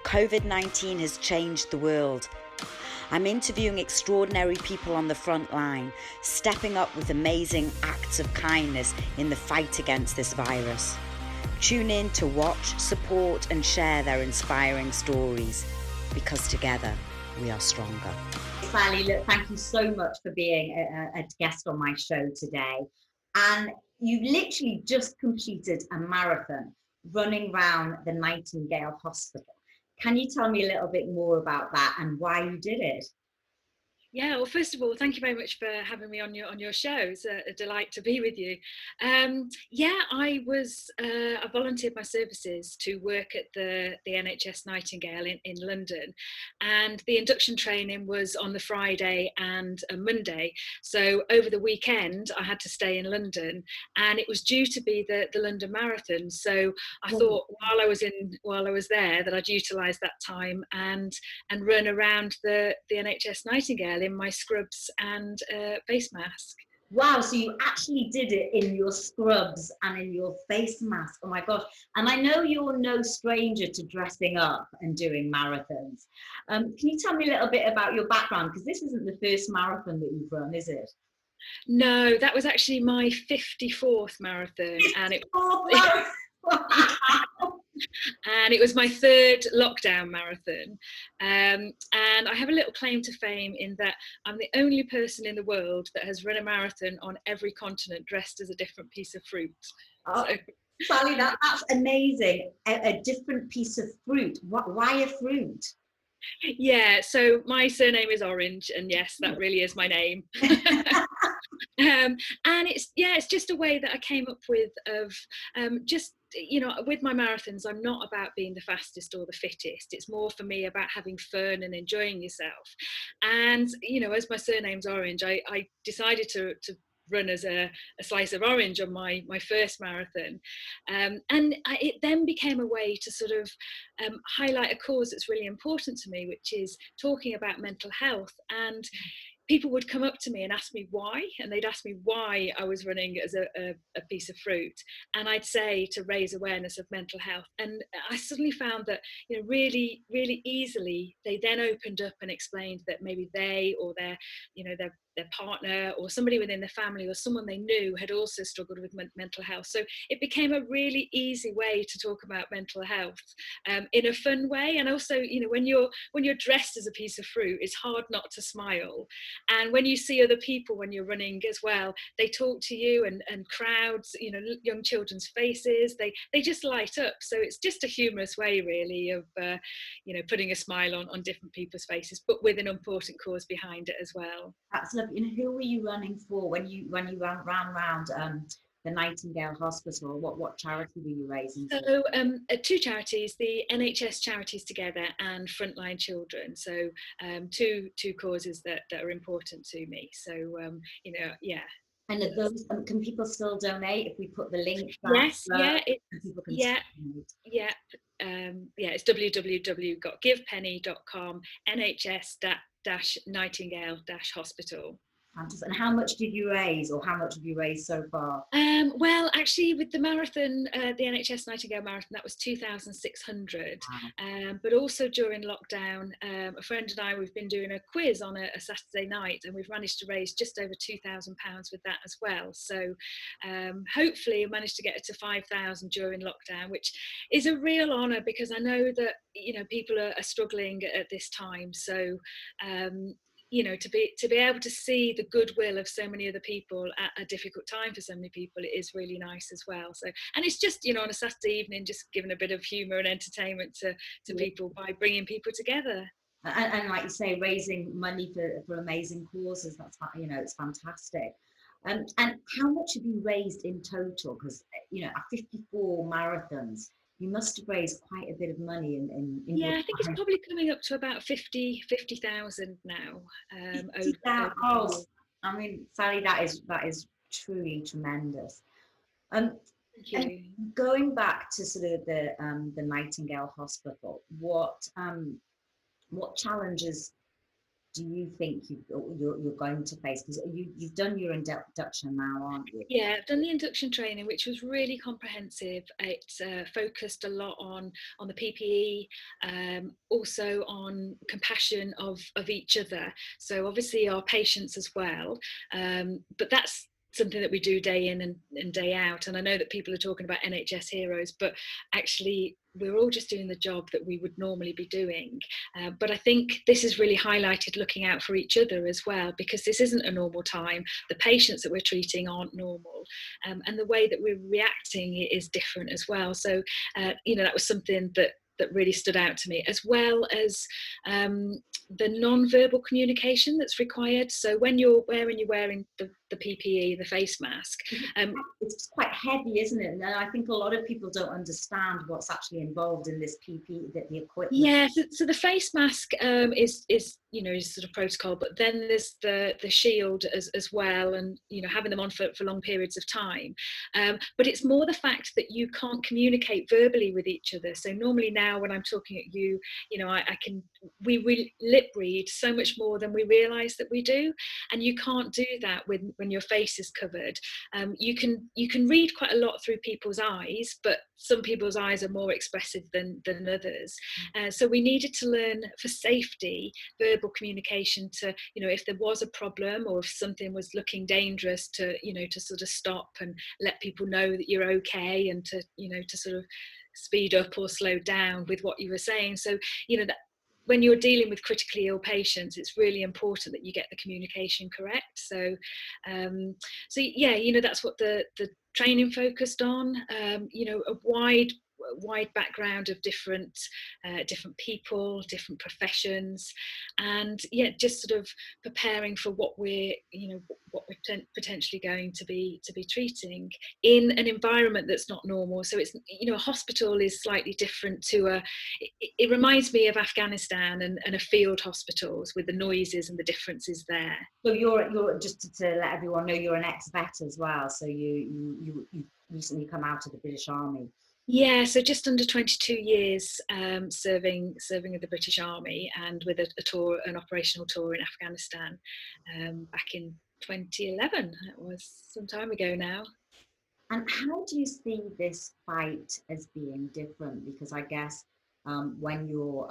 COVID-19 has changed the world. I'm interviewing extraordinary people on the front line, stepping up with amazing acts of kindness in the fight against this virus. Tune in to watch, support and share their inspiring stories, because together we are stronger. Sally, look, thank you so much for being a guest on my show today. And you literally just completed a marathon running around the Nightingale Hospital. Can you tell me a little bit more about that and why you did it? Yeah, well, first of all, thank you very much for having me on your show. It's a delight to be with you. I volunteered my services to work at the NHS Nightingale in London, and the induction training was on the Friday and a Monday. So over the weekend, I had to stay in London, and it was due to be the London Marathon. So I thought while I was there that I'd utilise that time and run around the NHS Nightingale in my scrubs and face mask. Wow, so you actually did it in your scrubs and in your face mask. Oh my gosh. And I know you're no stranger to dressing up and doing marathons. Can you tell me a little bit about your background? Because this isn't the first marathon that you've run, is it? No, that was actually my 54th marathon, and it and it was my third lockdown marathon. And I have a little claim to fame in that I'm the only person in the world that has run a marathon on every continent dressed as a different piece of fruit. Oh, so. Sally, that's amazing. A different piece of fruit. Why a fruit? Yeah, so my surname is Orange, and yes, that really is my name. And it's just a way that I came up with of just, you know, with my marathons, I'm not about being the fastest or the fittest. It's more for me about having fun and enjoying yourself. And, you know, as my surname's Orange, I decided to run as a slice of orange on my first marathon. It then became a way to sort of highlight a cause that's really important to me, which is talking about mental health. And people would come up to me and ask me why, and they'd ask me why I was running as a piece of fruit, and I'd say to raise awareness of mental health. And I suddenly found that, you know, really easily they then opened up and explained that maybe they or their partner or somebody within the family or someone they knew had also struggled with mental health. So it became a really easy way to talk about mental health in a fun way. And also, you know, when you're dressed as a piece of fruit, it's hard not to smile. And when you see other people when you're running as well, they talk to you, and crowds, you know, young children's faces, they just light up. So it's just a humorous way really of you know, putting a smile on different people's faces, but with an important cause behind it as well. That's lovely. And who were you running for when you ran around the Nightingale Hospital? What charity were you raising for? So two charities, the NHS Charities Together and Frontline Children. So two causes that are important to me. So you know, yeah. And are those, can people still donate if we put the link back? Yes, it's www.givepenny.com NHS-Nightingale-Hospital. And how much did you raise, or how much have you raised so far? Well, actually, with the marathon, the NHS Nightingale Marathon, that was 2,600. Wow. But also during lockdown, a friend and I, we've been doing a quiz on a Saturday night, and we've managed to raise just over £2,000 with that as well. So hopefully, we managed to get it to 5,000 during lockdown, which is a real honour, because I know that, you know, people are struggling at this time. So you know, to be able to see the goodwill of so many other people at a difficult time for so many people, it is really nice as well. So, and it's just, you know, on a Saturday evening, just giving a bit of humour and entertainment to people by bringing people together. And like you say, raising money for amazing causes, that's, you know, it's fantastic. And how much have you raised in total? Because, you know, at 54 marathons, you must have raised quite a bit of money in yeah, I think it's probably coming up to about 50,000 now. 50,000. Oh, I mean, Sally, that is truly tremendous. Thank you. And going back to sort of the Nightingale Hospital, what challenges do you think you're going to face? Because you've done your induction now, aren't you? Yeah, I've done the induction training, which was really comprehensive. It focused a lot on the PPE, also on compassion of each other. So obviously our patients as well, but that's something that we do day in and day out. And I know that people are talking about NHS heroes, but actually we're all just doing the job that we would normally be doing. But I think this is really highlighted looking out for each other as well, because this isn't a normal time. The patients that we're treating aren't normal, and the way that we're reacting is different as well. So, that was something that really stood out to me, as well as the non-verbal communication that's required. So when you're wearing the PPE, the face mask, it's quite heavy, isn't it? And I think a lot of people don't understand what's actually involved in this PPE, the equipment. Yeah, so the face mask is sort of protocol, but then there's the shield as well, and having them on for long periods of time. But it's more the fact that you can't communicate verbally with each other. So normally now when I'm talking at you, we lip read so much more than we realise that we do, and you can't do that when your face is covered. You can read quite a lot through people's eyes, but some people's eyes are more expressive than others. So we needed to learn, for safety, verbal communication to, if there was a problem or if something was looking dangerous, to sort of stop and let people know that you're okay, and to sort of speed up or slow down with what you were saying. So that when you're dealing with critically ill patients, it's really important that you get the communication correct. So that's what the training focused on. A wide background of different people, different professions, and just sort of preparing for what we're potentially going to be treating in an environment that's not normal. So it's a hospital is slightly different to it reminds me of Afghanistan and a field hospitals, with the noises and the differences there. So you're just to let everyone know, you're an ex-vet as well. So you recently come out of the British Army. Yeah, so just under 22 years serving with the British Army, and with an operational tour in Afghanistan back in 2011. It was some time ago now. And how do you see this fight as being different? Because I guess when you're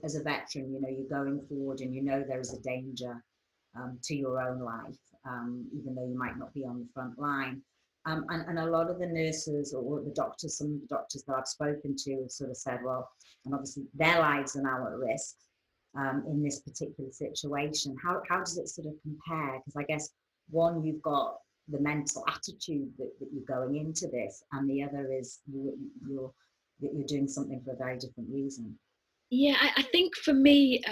as a veteran, you're going forward and there is a danger to your own life, even though you might not be on the front line. And a lot of the nurses or the doctors, some of the doctors that I've spoken to have sort of said, well, and obviously their lives are now at risk in this particular situation. How does it sort of compare? Because I guess one, you've got the mental attitude that you're going into this, and the other is you're doing something for a very different reason. Yeah, I think for me,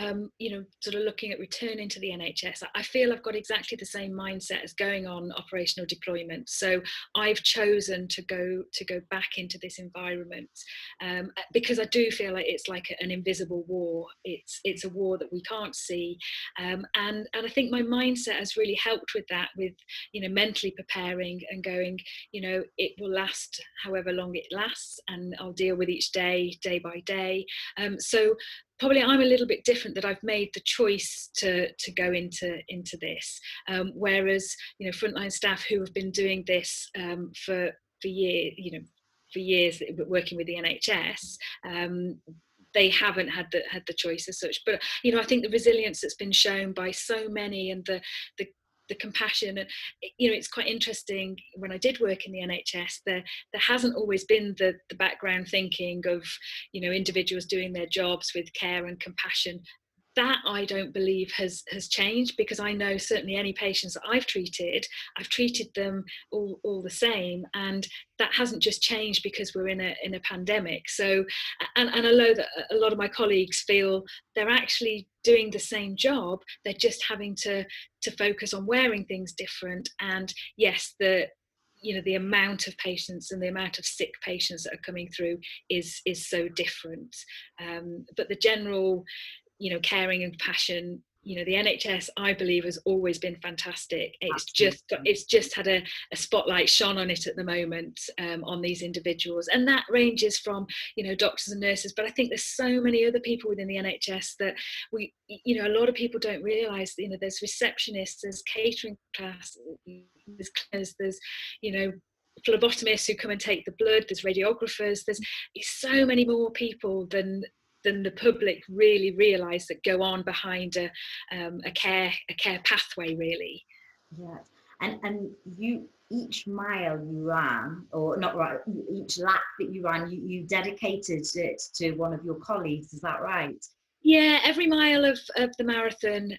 sort of looking at returning to the NHS, I feel I've got exactly the same mindset as going on operational deployment. So I've chosen to go back into this environment because I do feel like it's like an invisible war. It's a war that we can't see, and I think my mindset has really helped with that, with mentally preparing and going, it will last however long it lasts, and I'll deal with each day by day. So probably I'm a little bit different, that I've made the choice to go into this, whereas frontline staff who have been doing this for years, working with the NHS, they haven't had the choice as such. But I think the resilience that's been shown by so many, and the compassion, and it's quite interesting. When I did work in the NHS, there hasn't always been the background thinking of individuals doing their jobs with care and compassion. That I don't believe has changed, because I know certainly any patients that I've treated them all the same, and that hasn't just changed because we're in a pandemic. So, and I know that a lot of my colleagues feel they're actually doing the same job, they're just having to focus on wearing things different. And yes, the amount of patients and the amount of sick patients that are coming through is so different, but the general caring and passion you know, the NHS, I believe, has always been fantastic. It's just had a spotlight shone on it at the moment, on these individuals, and that ranges from, you know, doctors and nurses. But I think there's so many other people within the NHS that you know, a lot of people don't realise. You know, there's receptionists, there's catering class, there's cleaners, there's, you know, phlebotomists who come and take the blood, there's radiographers, there's so many more people than the public really realise that go on behind a care pathway, really. Yeah, and you, each mile you ran, or not right, each lap that you ran, you dedicated it to one of your colleagues. Is that right? Yeah, every mile of the marathon,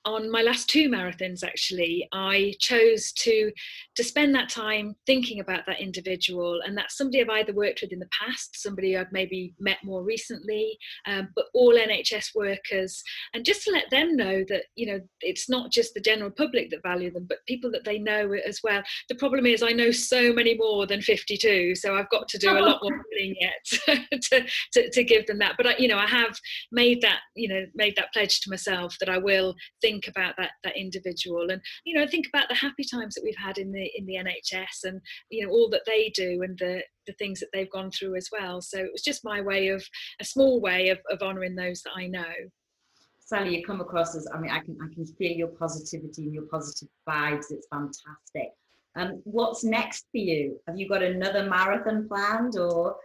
on my last 2 marathons actually, I chose to spend that time thinking about that individual, and that's somebody I've either worked with in the past, somebody I've maybe met more recently, but all NHS workers, and just to let them know that, you know, it's not just the general public that value them, but people that they know as well. The problem is I know so many more than 52, so I've got to do a lot more running yet to give them that. But you know, I have made that pledge to myself that I will think about that individual, and, you know, think about the happy times that we've had in the NHS, and, you know, all that they do, and the things that they've gone through as well. So it was just my way of, a small way of honouring those that I know. Sally, you come across as, I mean, I can feel your positivity and your positive vibes. It's fantastic. What's next for you? Have you got another marathon planned, or?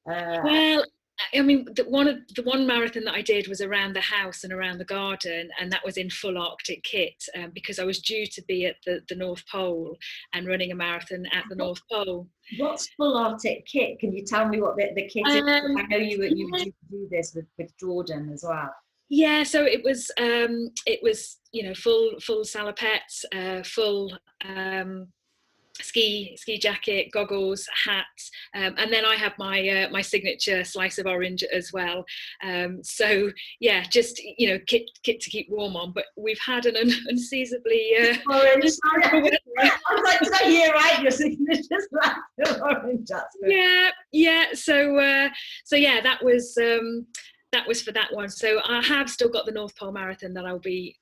Well, I mean, the one marathon that I did was around the house and around the garden, and that was in full Arctic kit, because I was due to be at the North Pole and running a marathon at the North Pole. What's full Arctic kit? Can you tell me what the kit is? I know you were due to do this with Jordan as well. Yeah, so it was you know, full salopettes, full ski jacket, goggles, hat, and then I have my my signature slice of orange as well. So yeah, just, you know, kit to keep warm on. But we've had an unseasonably orange. I was like, did I hear right? Your signature slice of orange. Yeah. So yeah, that was for that one. So I have still got the North Pole Marathon that I'll be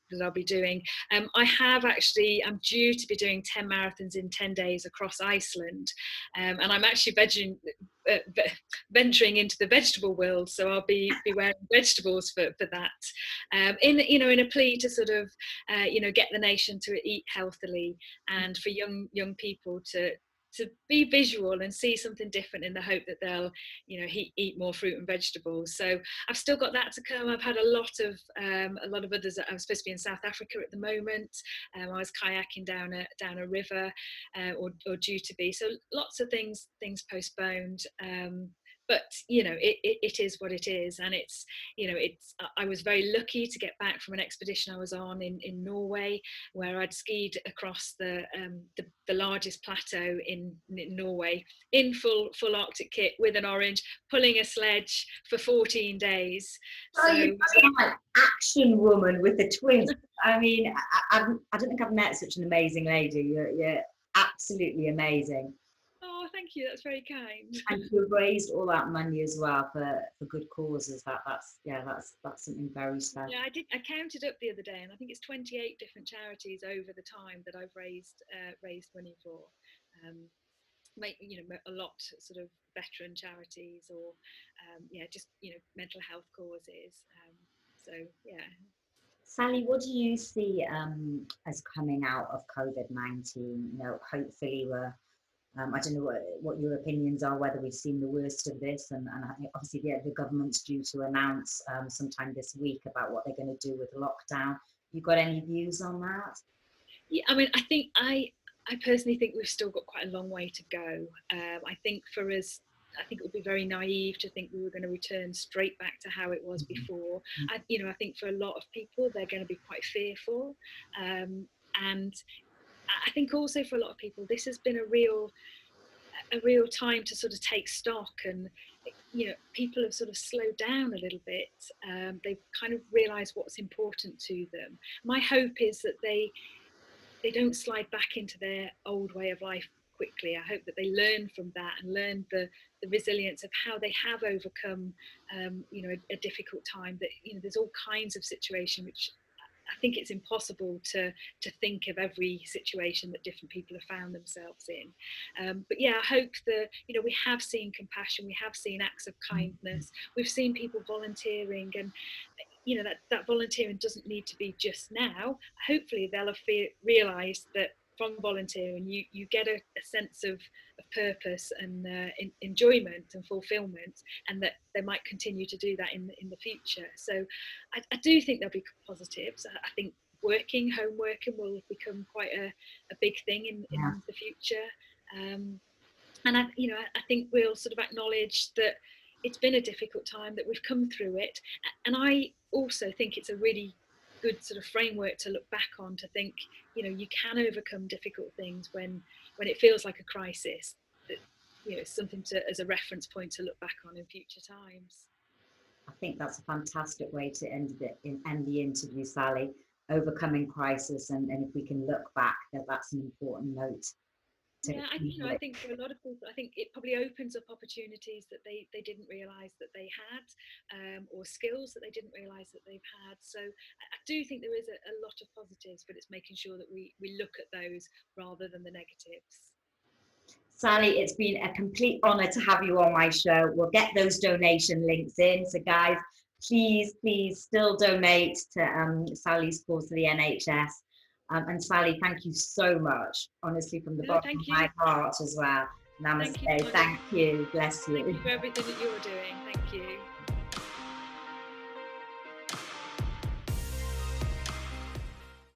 doing. I'm due to be doing 10 marathons in 10 days across Iceland, and I'm actually venturing into the vegetable world. So I'll be wearing vegetables for that, in a plea to sort of get the nation to eat healthily, and for young people to be visual and see something different, in the hope that they'll, eat more fruit and vegetables. So I've still got that to come. I've had a lot of others. I'm supposed to be in South Africa at the moment. I was kayaking down a river, or due to be. So lots of things postponed. But it is what it is, and it's I was very lucky to get back from an expedition I was on in Norway, where I'd skied across the largest plateau in Norway in full Arctic kit with an orange, pulling a sledge for 14 days. So you're like action woman with the twins. I mean, I don't think I've met such an amazing lady. You're absolutely amazing. Oh, thank you. That's very kind. And you've raised all that money as well for good causes. That's something very special. Yeah, I counted up the other day, and I think it's 28 different charities over the time that I've raised money for. A lot sort of veteran charities, or just mental health causes. So yeah. Sally, what do you see as coming out of COVID-19? Hopefully we're I don't know what your opinions are, whether we've seen the worst of this, and I think obviously the government's due to announce sometime this week about what they're going to do with lockdown. You got any views on that? Yeah, I mean, I personally think we've still got quite a long way to go. I think for us, I think it would be very naive to think we were going to return straight back to how it was before. I think for a lot of people, they're going to be quite fearful, and I think also for a lot of people, this has been a real time to sort of take stock, and people have sort of slowed down a little bit. They've kind of realised what's important to them. My hope is that they don't slide back into their old way of life quickly. I hope that they learn from that, and learn the resilience of how they have overcome a difficult time. That there's all kinds of situations which I think it's impossible to think of every situation that different people have found themselves in. But yeah, I hope that, you know, we have seen compassion, we have seen acts of kindness, we've seen people volunteering, and you know, that volunteering doesn't need to be just now. Hopefully they'll have realised that from volunteering you get a sense of purpose and enjoyment and fulfilment, and that they might continue to do that in the future. So I do think there'll be positives. I think home working will become quite a big thing in the future. And I think we'll sort of acknowledge that it's been a difficult time, that we've come through it. And I also think it's a really good sort of framework to look back on, to think, you know, you can overcome difficult things when it feels like a crisis, that, you know, it's something to, as a reference point to look back on in future times. I think that's a fantastic way to end the interview, Sally. Overcoming crisis, and if we can look back, that's an important note. Yeah, I think for a lot of people, I think it probably opens up opportunities that they didn't realise that they had, or skills that they didn't realise that they've had. So I do think there is a lot of positives, but it's making sure that we look at those rather than the negatives. Sally, it's been a complete honour to have you on my show. We'll get those donation links in. So guys, please still donate to Sally's cause to the NHS. And Sally, thank you so much, honestly, from the bottom of my heart as well. Namaste. Thank you. Bless you. Thank you for everything that you're doing. Thank you.